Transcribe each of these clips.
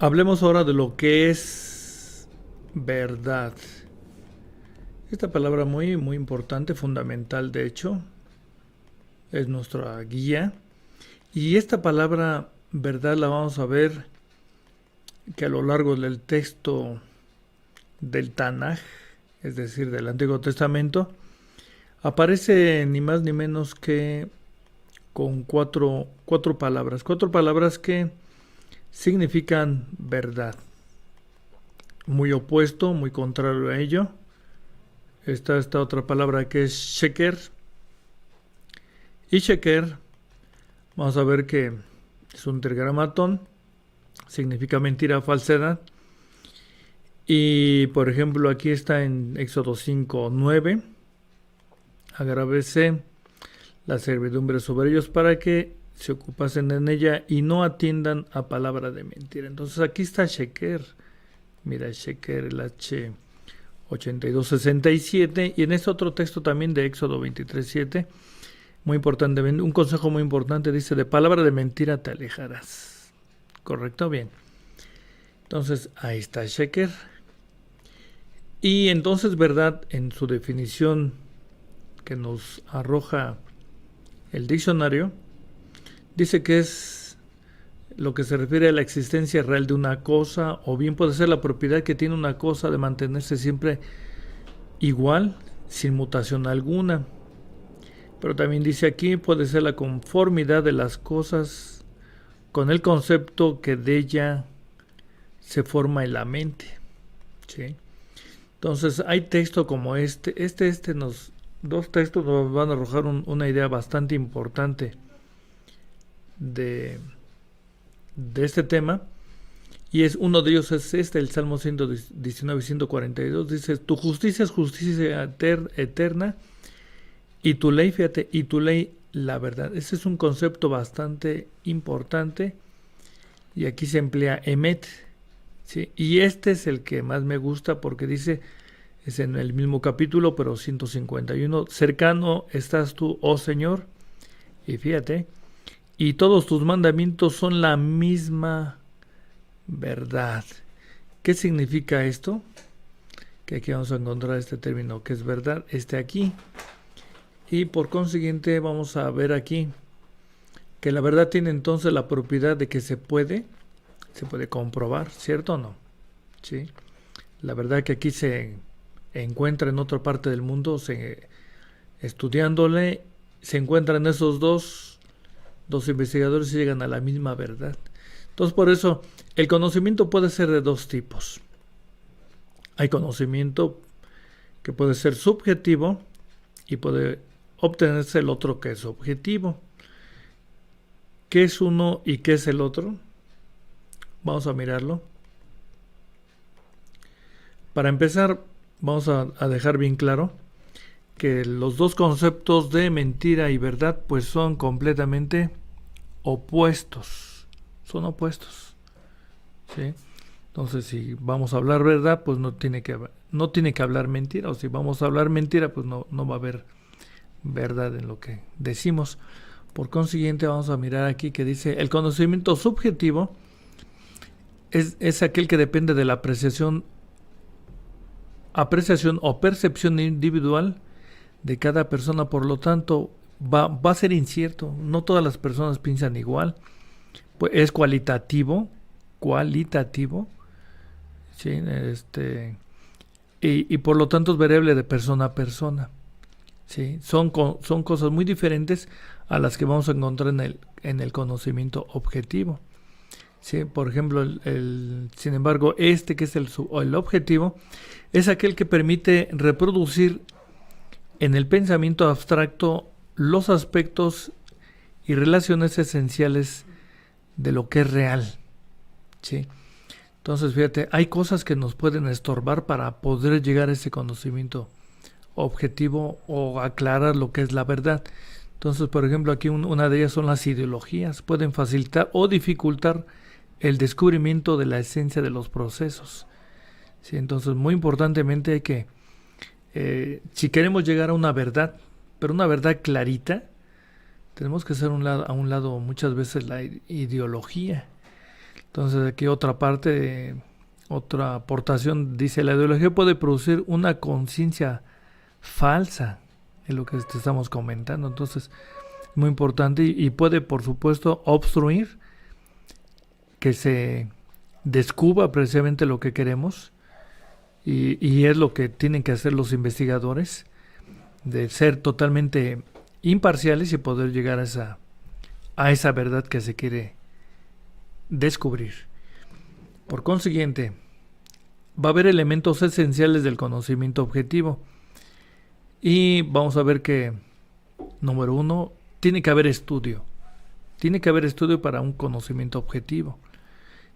Hablemos ahora de lo que es verdad. Esta palabra muy importante, fundamental de hecho, es nuestra guía. Y esta palabra verdad la vamos a ver que a lo largo del texto del Tanaj, es decir, del Antiguo Testamento, aparece ni más ni menos que con cuatro palabras que significan verdad. Muy opuesto, muy contrario a ello, está esta otra palabra que es sheker. Y sheker, vamos a ver que es un tetragramatón, significa mentira, falsedad. Y por ejemplo, aquí está en Éxodo 5:9, agravese la servidumbre sobre ellos para que se ocupasen en ella y no atiendan a palabra de mentira. Entonces aquí está sheker. Mira, sheker, el H8267. Y en este otro texto también de Éxodo 23:7, muy importante, un consejo muy importante, dice: de palabra de mentira te alejarás. ¿Correcto? Bien. Entonces, ahí está sheker. Y entonces, verdad, en su definición que nos arroja el diccionario, dice que es lo que se refiere a la existencia real de una cosa, o bien puede ser la propiedad que tiene una cosa de mantenerse siempre igual, sin mutación alguna. Pero también dice aquí, puede ser la conformidad de las cosas con el concepto que de ella se forma en la mente. ¿Sí? Entonces hay textos como dos textos nos van a arrojar una idea bastante importante de este tema, y es uno de ellos es el Salmo 119 y 142. Dice: tu justicia es justicia eterna, y tu ley, fíjate, y tu ley la verdad. Ese es un concepto bastante importante, y aquí se emplea emet, ¿sí? Y este es el que más me gusta porque dice, es en el mismo capítulo, pero 151, cercano estás tú, oh Señor, y fíjate, y todos tus mandamientos son la misma verdad. ¿Qué significa esto? Que aquí vamos a encontrar este término que es verdad, aquí. Y por consiguiente vamos a ver aquí que la verdad tiene entonces la propiedad de que se puede comprobar, ¿cierto o no? ¿Sí? La verdad que aquí se encuentra en otra parte del mundo, estudiándole, se encuentran esos dos investigadores y llegan a la misma verdad. Entonces, por eso, el conocimiento puede ser de dos tipos. Hay conocimiento que puede ser subjetivo y puede obtenerse el otro que es objetivo. ¿Qué es uno y qué es el otro? Vamos a mirarlo. Para empezar, vamos a dejar bien claro que los dos conceptos de mentira y verdad pues son completamente opuestos. Son opuestos. ¿Sí? Entonces, si vamos a hablar verdad, pues no tiene que hablar mentira. O si vamos a hablar mentira, pues no va a haber verdad en lo que decimos. Por consiguiente, vamos a mirar aquí que dice: el conocimiento subjetivo es aquel que depende de la apreciación o percepción individual de cada persona. Por lo tanto, va a ser incierto. No todas las personas piensan igual. Pues es cualitativo, ¿sí? Y por lo tanto es variable de persona a persona. ¿Sí? Son cosas muy diferentes a las que vamos a encontrar en el conocimiento objetivo. ¿Sí? Por ejemplo, sin embargo, que es el objetivo, es aquel que permite reproducir en el pensamiento abstracto los aspectos y relaciones esenciales de lo que es real. ¿Sí? Entonces, fíjate, hay cosas que nos pueden estorbar para poder llegar a ese conocimiento objetivo o aclarar lo que es la verdad. Entonces, por ejemplo, aquí una de ellas son las ideologías. Pueden facilitar o dificultar el descubrimiento de la esencia de los procesos. ¿Sí? Entonces, muy importantemente hay que, si queremos llegar a una verdad, pero una verdad clarita, tenemos que hacer a un lado muchas veces la ideología. Entonces aquí otra parte, otra aportación, dice, la ideología puede producir una conciencia falsa, es lo que te estamos comentando. Entonces, muy importante y puede, por supuesto, obstruir que se descubra precisamente lo que queremos y es lo que tienen que hacer los investigadores, de ser totalmente imparciales y poder llegar a esa verdad que se quiere descubrir. Por consiguiente, va a haber elementos esenciales del conocimiento objetivo y vamos a ver que, número uno, tiene que haber estudio. Tiene que haber estudio para un conocimiento objetivo.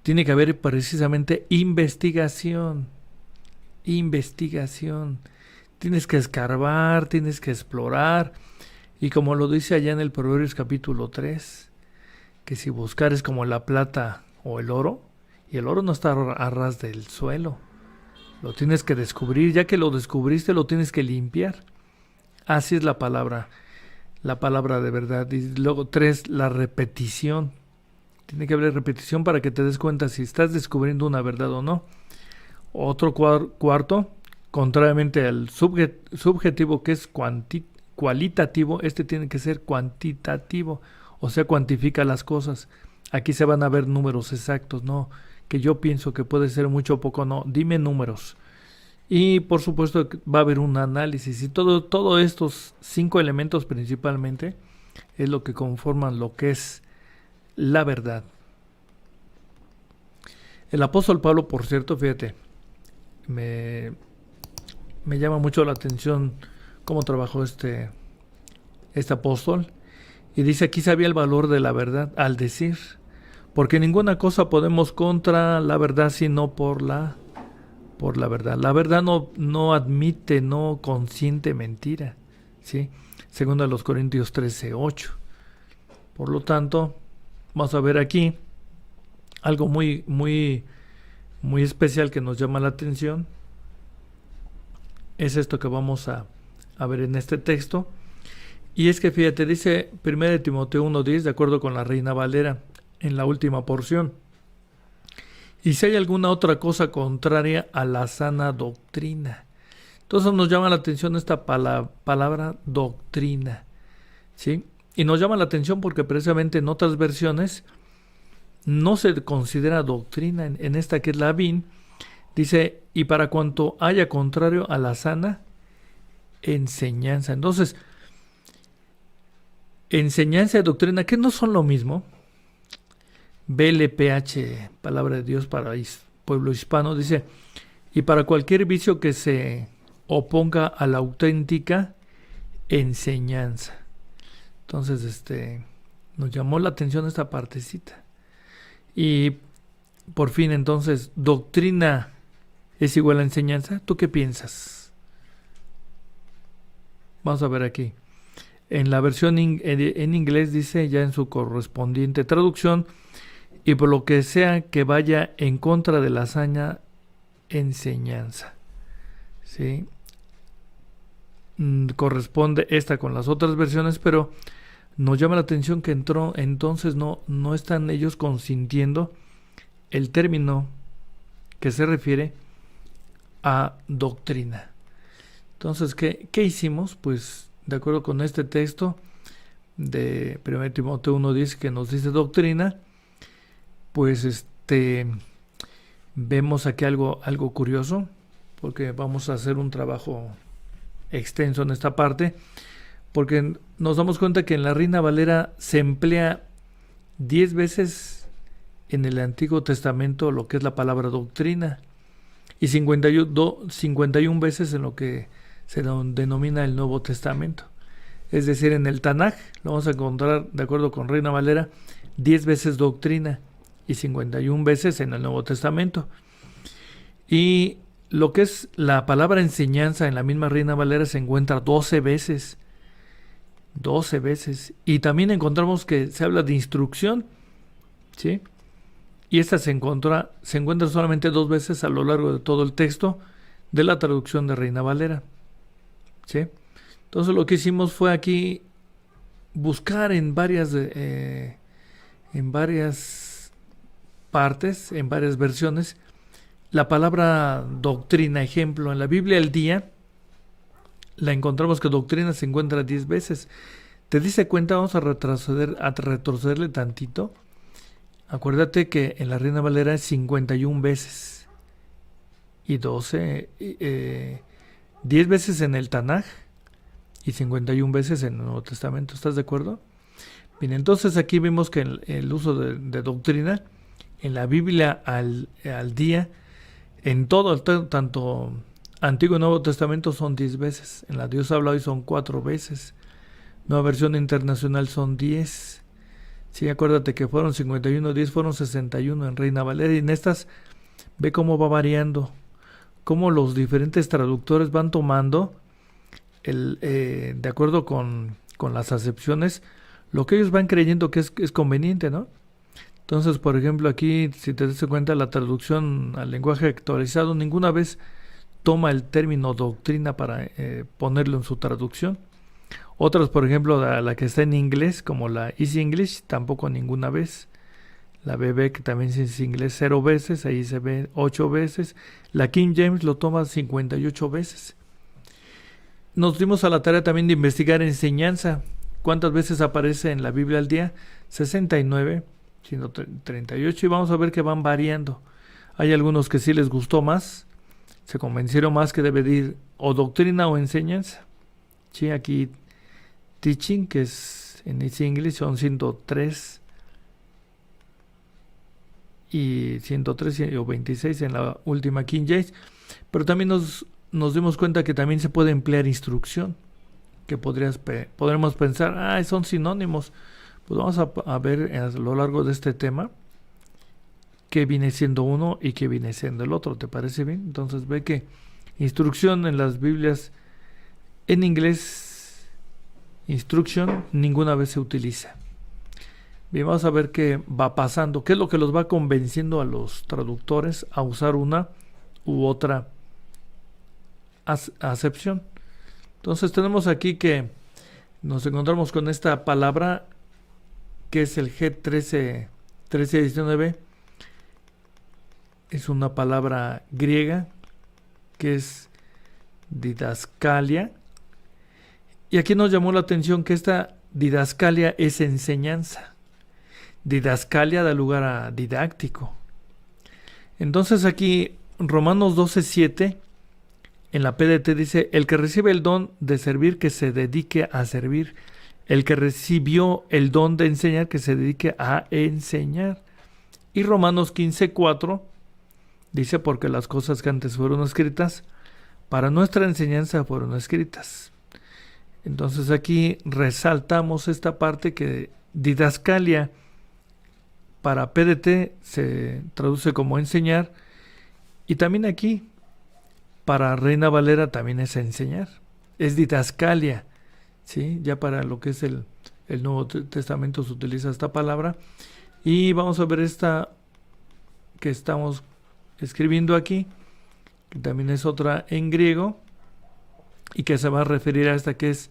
Tiene que haber precisamente investigación. Investigación. Tienes que escarbar, tienes que explorar. Y como lo dice allá en el Proverbios capítulo 3, que si buscares como la plata o el oro, y el oro no está a ras del suelo, lo tienes que descubrir. Ya que lo descubriste, lo tienes que limpiar. Así es la palabra de verdad. Y luego 3, la repetición. Tiene que haber repetición para que te des cuenta si estás descubriendo una verdad o no. Otro cuarto, contrariamente al subjetivo, que es cualitativo, este tiene que ser cuantitativo, o sea, cuantifica las cosas. Aquí se van a ver números exactos, no que yo pienso que puede ser mucho o poco, no, dime números. Y por supuesto va a haber un análisis y todo estos 5 elementos principalmente es lo que conforman lo que es la verdad. El apóstol Pablo, por cierto, fíjate, me llama mucho la atención cómo trabajó este apóstol. Y dice, aquí sabía el valor de la verdad al decir, porque ninguna cosa podemos contra la verdad sino por la verdad. La verdad no admite, no consiente mentira, ¿sí? Segundo a los Corintios 13:8. Por lo tanto, vamos a ver aquí algo muy, muy, muy especial que nos llama la atención. Es esto que vamos a ver en este texto. Y es que fíjate, dice 1 Timoteo 1:10, de acuerdo con la Reina Valera, en la última porción. Y si hay alguna otra cosa contraria a la sana doctrina. Entonces nos llama la atención esta palabra doctrina, ¿sí? Y nos llama la atención porque precisamente en otras versiones no se considera doctrina. En esta que es la VIN, dice, y para cuanto haya contrario a la sana enseñanza. Entonces, enseñanza y doctrina, que no son lo mismo. BLPH, Palabra de Dios para pueblo hispano, dice, y para cualquier vicio que se oponga a la auténtica enseñanza. Entonces, nos llamó la atención esta partecita. Y por fin, entonces, doctrina es igual a enseñanza. ¿Tú qué piensas? Vamos a ver aquí. En la versión en inglés dice ya en su correspondiente traducción, y por lo que sea que vaya en contra de la sana enseñanza. ¿Sí? Corresponde esta con las otras versiones, pero nos llama la atención que entonces no están ellos consintiendo el término que se refiere a doctrina. Entonces, ¿qué hicimos? Pues, de acuerdo con este texto de 1 Timoteo 1:10 que nos dice doctrina, pues vemos aquí algo curioso, porque vamos a hacer un trabajo extenso en esta parte, porque nos damos cuenta que en la Reina Valera se emplea 10 veces en el Antiguo Testamento lo que es la palabra doctrina y 51 veces en lo que se denomina el Nuevo Testamento. Es decir, en el Tanaj lo vamos a encontrar, de acuerdo con Reina Valera, 10 veces doctrina y 51 veces en el Nuevo Testamento. Y lo que es la palabra enseñanza en la misma Reina Valera se encuentra 12 veces. 12 veces. Y también encontramos que se habla de instrucción, ¿sí? Y esta se encuentra solamente 2 veces a lo largo de todo el texto de la traducción de Reina Valera, ¿sí? Entonces lo que hicimos fue aquí buscar en varias partes, en varias versiones. La palabra doctrina, ejemplo, en la Biblia al día, la encontramos que doctrina se encuentra 10 veces. ¿Te diste cuenta? Vamos a retrocederle tantito. Acuérdate que en la Reina Valera es 51 veces. Y 12, 10 veces en el Tanaj y 51 veces en el Nuevo Testamento. ¿Estás de acuerdo? Bien, entonces aquí vemos que el uso de doctrina en la Biblia al día, en todo, tanto Antiguo y Nuevo Testamento son 10 veces. En la Dios habla hoy son 4 veces. Nueva versión internacional son 10. Sí, acuérdate que fueron 51, 10 fueron 61 en Reina Valera. Y en estas, ve cómo va variando. Cómo los diferentes traductores van tomando, de acuerdo con las acepciones, lo que ellos van creyendo que es conveniente, ¿no? Entonces, por ejemplo, aquí, si te das cuenta, la traducción al lenguaje actualizado ninguna vez toma el término doctrina para ponerlo en su traducción. Otras, por ejemplo, la que está en inglés, como la Easy English, tampoco ninguna vez. La BB, que también es inglés, 0 veces, ahí se ve 8 veces. La King James lo toma 58 veces. Nos dimos a la tarea también de investigar enseñanza. ¿Cuántas veces aparece en la Biblia al día? 69, 138, y vamos a ver que van variando. Hay algunos que sí les gustó más, se convencieron más que debe ir o doctrina o enseñanza. Sí, aquí teaching, que es en Easy English, son 103 y 103 o 26 en la última King James, pero también nos dimos cuenta que también se puede emplear instrucción, que podremos pensar, son sinónimos. Pues vamos a ver a lo largo de este tema qué viene siendo uno y qué viene siendo el otro. ¿Te parece bien? Entonces ve que instrucción en las Biblias en inglés, instruction, ninguna vez se utiliza. Bien, vamos a ver qué va pasando, qué es lo que los va convenciendo a los traductores a usar una u otra acepción. Entonces tenemos aquí que nos encontramos con esta palabra que es el G1319. Es una palabra griega que es didascalia. Y aquí nos llamó la atención que esta didascalia es enseñanza. Didascalia da lugar a didáctico. Entonces aquí Romanos 12:7 en la PDT dice: el que recibe el don de servir, que se dedique a servir. El que recibió el don de enseñar, que se dedique a enseñar. Y Romanos 15:4 dice: porque las cosas que antes fueron escritas, para nuestra enseñanza fueron escritas. Entonces aquí resaltamos esta parte que didascalia para PDT se traduce como enseñar, y también aquí para Reina Valera también es enseñar, es didascalia, ¿sí? Ya para lo que es el Nuevo Testamento se utiliza esta palabra, y vamos a ver esta que estamos escribiendo aquí, que también es otra en griego, y que se va a referir a esta que es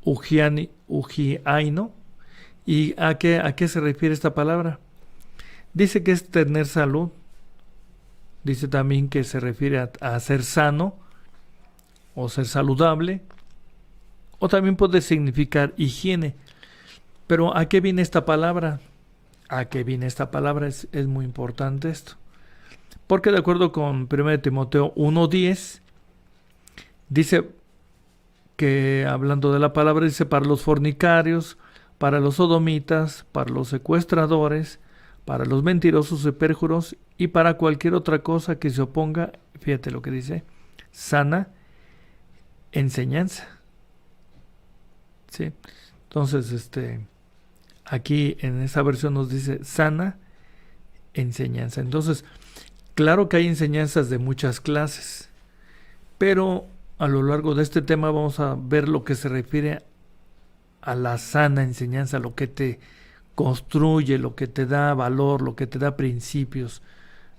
ugiaino. ¿Y a qué se refiere esta palabra? Dice que es tener salud. Dice también que se refiere a ser sano o ser saludable, o también puede significar higiene. Pero ¿a qué viene esta palabra? ¿A qué viene esta palabra? Es muy importante esto. Porque de acuerdo con 1 Timoteo 1:10, dice que, hablando de la palabra, dice: para los fornicarios, para los sodomitas, para los secuestradores, para los mentirosos y pérjuros, y para cualquier otra cosa que se oponga, fíjate lo que dice, sana enseñanza. ¿Sí? Entonces, aquí en esa versión nos dice sana enseñanza. Entonces, claro que hay enseñanzas de muchas clases, pero a lo largo de este tema vamos a ver lo que se refiere a la sana enseñanza, lo que te construye, lo que te da valor, lo que te da principios,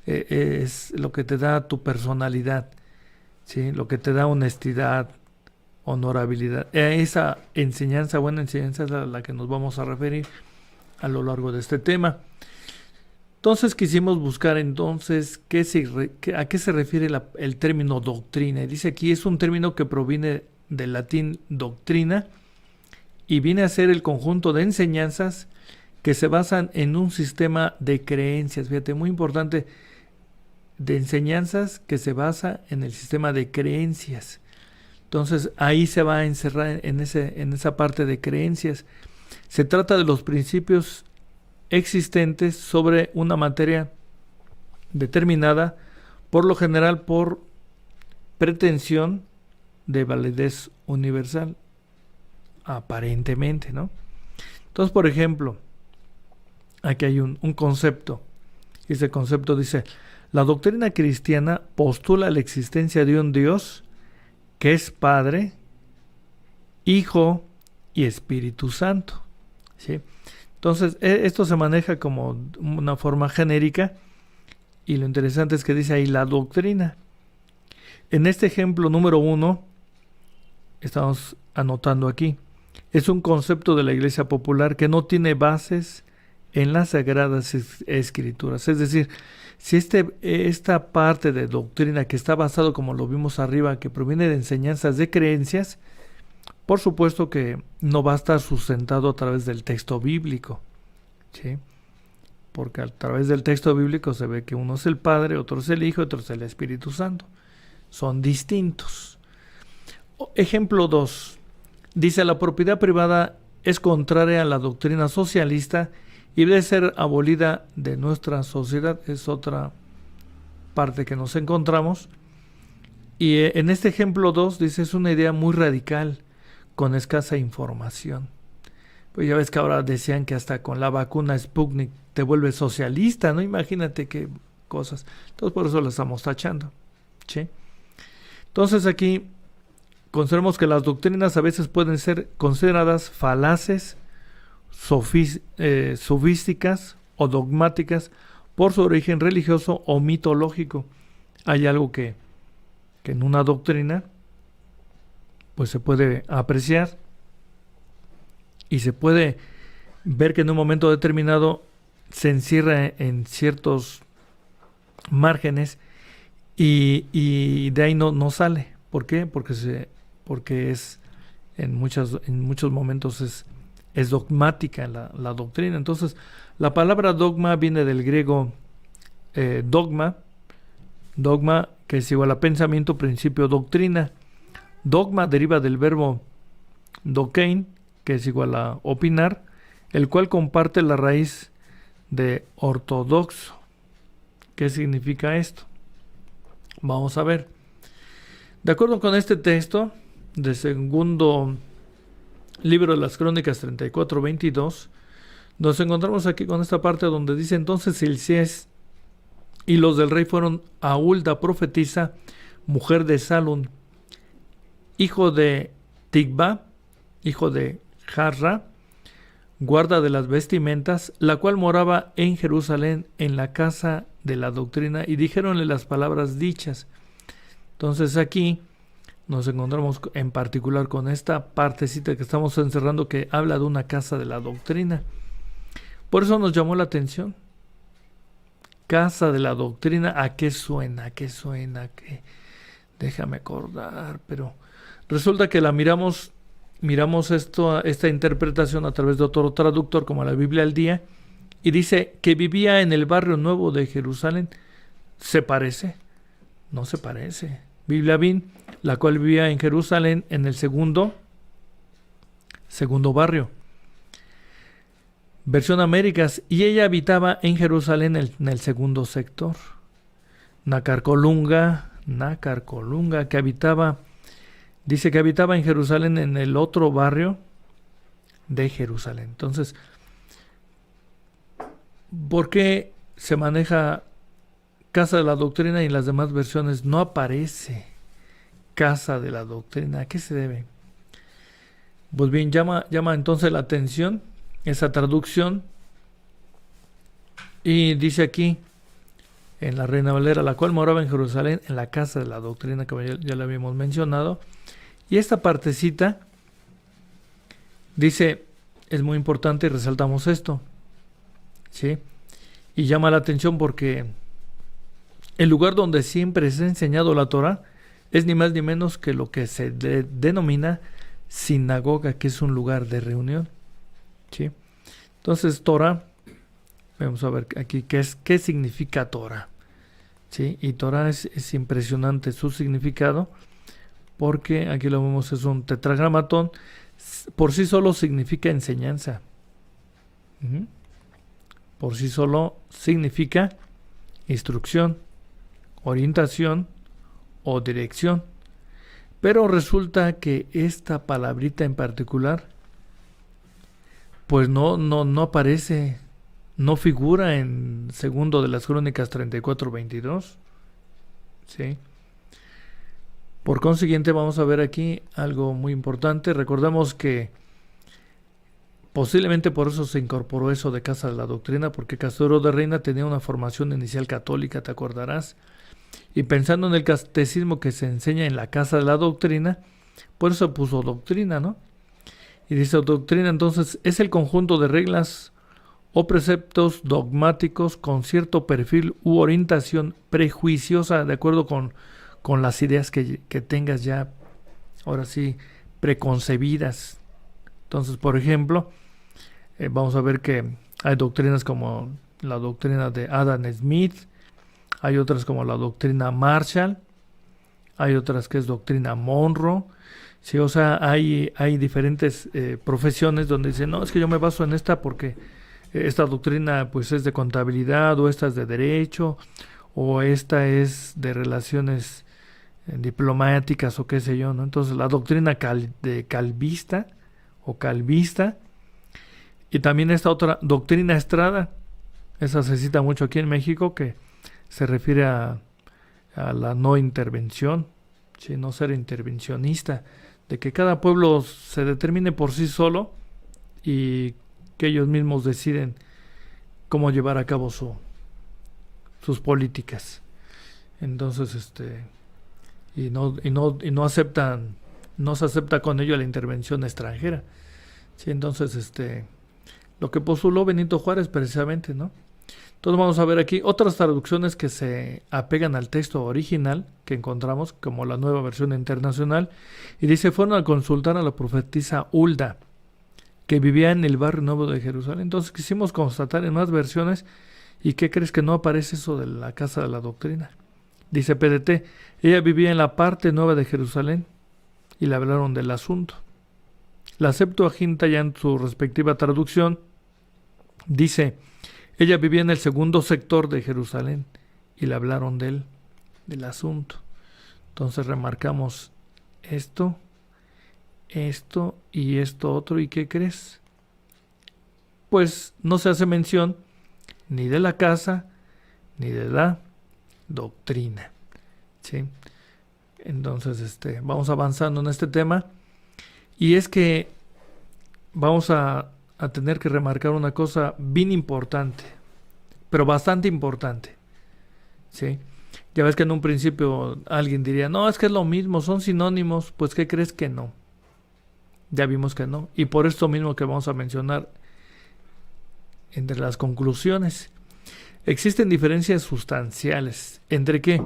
es lo que te da tu personalidad, ¿sí? Lo que te da honestidad, honorabilidad. Esa enseñanza, buena enseñanza, es a la que nos vamos a referir a lo largo de este tema. Entonces quisimos buscar entonces a qué se refiere el término doctrina. Y dice aquí, es un término que proviene del latín doctrina y viene a ser el conjunto de enseñanzas que se basan en un sistema de creencias. Fíjate, muy importante, de enseñanzas que se basa en el sistema de creencias. Entonces ahí se va a encerrar en esa parte de creencias. Se trata de los principios existentes sobre una materia determinada, por lo general por pretensión de validez universal, aparentemente, ¿no? Entonces, por ejemplo, aquí hay un concepto. Ese concepto dice: la doctrina cristiana postula la existencia de un Dios que es Padre, Hijo y Espíritu Santo, ¿sí? Entonces, esto se maneja como una forma genérica, y lo interesante es que dice ahí la doctrina. En este ejemplo número 1, estamos anotando aquí, es un concepto de la Iglesia popular que no tiene bases en las Sagradas Escrituras. Es decir, si esta parte de doctrina que está basado, como lo vimos arriba, que proviene de enseñanzas de creencias, por supuesto que no va a estar sustentado a través del texto bíblico, ¿sí? Porque a través del texto bíblico se ve que uno es el Padre, otro es el Hijo, otro es el Espíritu Santo. Son distintos. Ejemplo 2. Dice: la propiedad privada es contraria a la doctrina socialista y debe ser abolida de nuestra sociedad. Es otra parte que nos encontramos. Y en este ejemplo 2 dice: es una idea muy radical, con escasa información. Pues ya ves que ahora decían que hasta con la vacuna Sputnik te vuelves socialista, ¿no? Imagínate qué cosas. Entonces por eso la estamos tachando, ¿sí? Entonces aquí consideramos que las doctrinas a veces pueden ser consideradas falaces, sofísticas o dogmáticas por su origen religioso o mitológico. Hay algo que en una doctrina pues se puede apreciar y se puede ver que en un momento determinado se encierra en ciertos márgenes y de ahí no sale. ¿Por qué? Porque es en muchos momentos es dogmática la doctrina. Entonces, la palabra dogma viene del griego dogma, que es igual a pensamiento, principio, doctrina. Dogma deriva del verbo dokein, que es igual a opinar, el cual comparte la raíz de ortodoxo. ¿Qué significa esto? Vamos a ver. De acuerdo con este texto de segundo libro de las Crónicas 34:22, nos encontramos aquí con esta parte donde dice: entonces Hilcías y los del rey fueron a Hulda profetisa, mujer de Salún, hijo de Tigba, hijo de Jarra, guarda de las vestimentas, la cual moraba en Jerusalén en la casa de la doctrina, y dijéronle las palabras dichas. Entonces aquí nos encontramos en particular con esta partecita que estamos encerrando, que habla de una casa de la doctrina. Por eso nos llamó la atención. Casa de la doctrina, ¿a qué suena? ¿A qué suena? Déjame acordar, pero resulta que la miramos esta interpretación a través de otro traductor como la Biblia al Día, y dice que vivía en el barrio nuevo de Jerusalén. ¿Se parece? No se parece. Biblia Bin, la cual vivía en Jerusalén en el segundo barrio. Versión Américas, y ella habitaba en Jerusalén en el segundo sector. Nacarcolunga, que habitaba, dice que habitaba en Jerusalén en el otro barrio de Jerusalén. Entonces, ¿por qué se maneja casa de la doctrina y en las demás versiones no aparece casa de la doctrina? ¿A qué se debe? Pues bien, llama entonces la atención esa traducción, y dice aquí en la Reina Valera, la cual moraba en Jerusalén en la casa de la doctrina, que ya la habíamos mencionado. Y esta partecita dice, es muy importante y resaltamos esto, ¿sí? Y llama la atención porque el lugar donde siempre se ha enseñado la Torah es ni más ni menos que lo que se denomina sinagoga, que es un lugar de reunión. ¿Sí? Entonces, Torah, vamos a ver aquí qué significa Torah. ¿Sí? Y Torah es impresionante su significado, porque aquí lo vemos, es un tetragramatón. Por sí solo significa enseñanza. Por sí solo significa instrucción, orientación o dirección. Pero resulta que esta palabrita en particular, pues no aparece, no figura en segundo de las Crónicas 34:22. ¿Sí? Por consiguiente, vamos a ver aquí algo muy importante. Recordemos que posiblemente por eso se incorporó eso de Casa de la Doctrina, porque Castro de Reina tenía una formación inicial católica, te acordarás. Y pensando en el catecismo que se enseña en la Casa de la Doctrina, por eso puso doctrina, ¿no? Y dice doctrina, entonces, es el conjunto de reglas o preceptos dogmáticos con cierto perfil u orientación prejuiciosa, de acuerdo con las ideas que tengas ya, ahora sí, preconcebidas. Entonces, por ejemplo, vamos a ver que hay doctrinas como la doctrina de Adam Smith, hay otras como la doctrina Marshall, hay otras que es doctrina Monroe. Sí, o sea, hay diferentes profesiones donde dicen, no, es que yo me baso en esta porque esta doctrina pues es de contabilidad, o esta es de derecho, o esta es de relaciones diplomáticas, o qué sé yo, ¿no? Entonces la doctrina de calvista o calvista, y también esta otra doctrina Estrada, esa se cita mucho aquí en México, que se refiere a la no intervención, ¿sí? No ser intervencionista, de que cada pueblo se determine por sí solo y que ellos mismos deciden cómo llevar a cabo sus políticas. Entonces, y no aceptan, no se acepta con ello la intervención extranjera. Sí, entonces, lo que postuló Benito Juárez precisamente, ¿no? Entonces vamos a ver aquí otras traducciones que se apegan al texto original que encontramos, como la Nueva Versión Internacional, y dice, fueron a consultar a la profetisa Hulda, que vivía en el barrio nuevo de Jerusalén. Entonces quisimos constatar en más versiones, ¿y qué crees que no aparece eso de la Casa de la Doctrina? Dice PDT, ella vivía en la parte nueva de Jerusalén, y le hablaron del asunto. La Septuaginta, ya en su respectiva traducción, dice, ella vivía en el segundo sector de Jerusalén y le hablaron del asunto. Entonces remarcamos esto y esto otro. ¿Y qué crees? Pues no se hace mención ni de la casa ni de la doctrina. ¿Sí? Entonces vamos avanzando en este tema. Y es que vamos a tener que remarcar una cosa bien importante, pero bastante importante. ¿Sí? Ya ves que en un principio alguien diría, no, es que es lo mismo, son sinónimos. Pues ¿qué crees que no? Ya vimos que no. Y por esto mismo que vamos a mencionar entre las conclusiones, existen diferencias sustanciales. ¿Entre qué?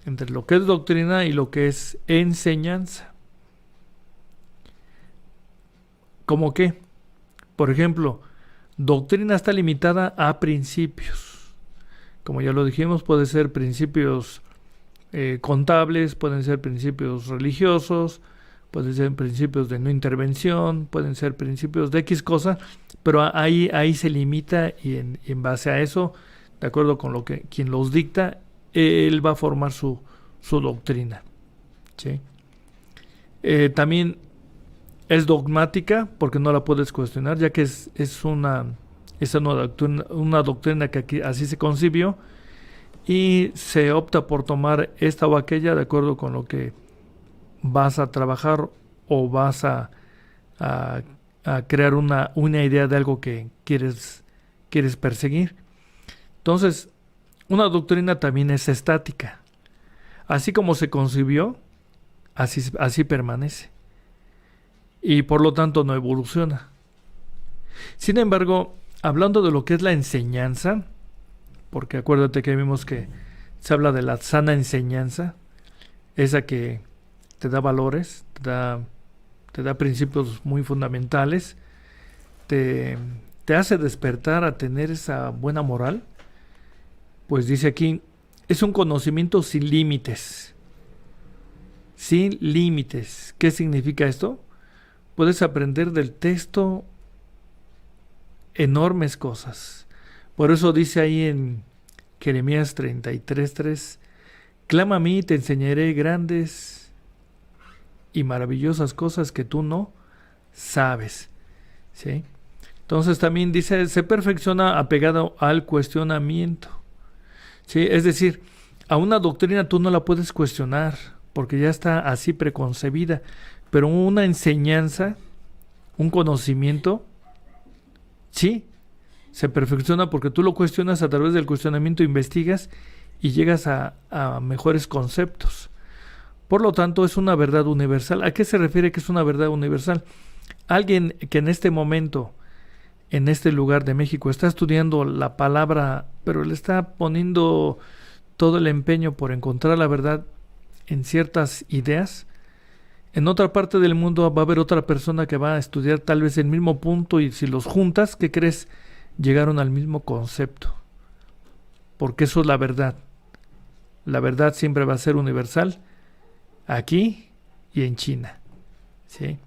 Entre lo que es doctrina y lo que es enseñanza. ¿Cómo qué? Por ejemplo, doctrina está limitada a principios. Como ya lo dijimos, puede ser principios contables, pueden ser principios religiosos, pueden ser principios de no intervención, pueden ser principios de X cosa, pero ahí se limita, y en base a eso, de acuerdo con lo que quien los dicta, él va a formar su doctrina. ¿Sí? También es dogmática porque no la puedes cuestionar, ya que es una doctrina que aquí así se concibió, y se opta por tomar esta o aquella de acuerdo con lo que vas a trabajar o vas a crear una idea de algo que quieres perseguir. Entonces, una doctrina también es estática. Así como se concibió, así permanece. Y por lo tanto no evoluciona. Sin embargo, hablando de lo que es la enseñanza, porque acuérdate que vimos que se habla de la sana enseñanza, esa que te da valores, te da principios muy fundamentales, te, te hace despertar a tener esa buena moral. Pues dice aquí, es un conocimiento sin límites. Sin límites. ¿Qué significa esto? Puedes aprender del texto enormes cosas. Por eso dice ahí en Jeremías 33:3, clama a mí y te enseñaré grandes y maravillosas cosas que tú no sabes. ¿Sí? Entonces también dice, se perfecciona apegado al cuestionamiento. ¿Sí? Es decir, a una doctrina tú no la puedes cuestionar porque ya está así preconcebida, pero una enseñanza, un conocimiento, sí, se perfecciona porque tú lo cuestionas, a través del cuestionamiento investigas y llegas a mejores conceptos. Por lo tanto, es una verdad universal. ¿A qué se refiere que es una verdad universal? Alguien que en este momento, en este lugar de México, está estudiando la palabra, pero le está poniendo todo el empeño por encontrar la verdad en ciertas ideas, en otra parte del mundo va a haber otra persona que va a estudiar tal vez el mismo punto, y si los juntas, ¿qué crees? Llegaron al mismo concepto. Porque eso es la verdad. La verdad siempre va a ser universal, aquí y en China. ¿Sí?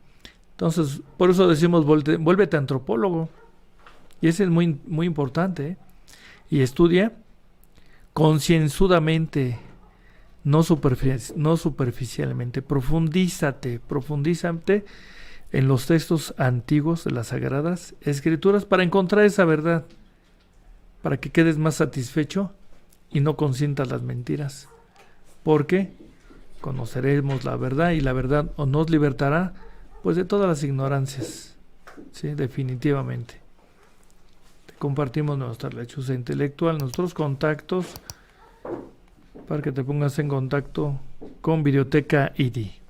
Entonces, por eso decimos, vuélvete antropólogo. Y ese es muy, muy importante, ¿eh? Y estudia concienzudamente, no superficialmente. Profundízate en los textos antiguos de las Sagradas Escrituras para encontrar esa verdad, para que quedes más satisfecho y no consientas las mentiras. Porque conoceremos la verdad, y la verdad nos libertará pues de todas las ignorancias. ¿Sí? Definitivamente. Te compartimos nuestra lechuza intelectual, nuestros contactos, para que te pongas en contacto con Videoteca ID.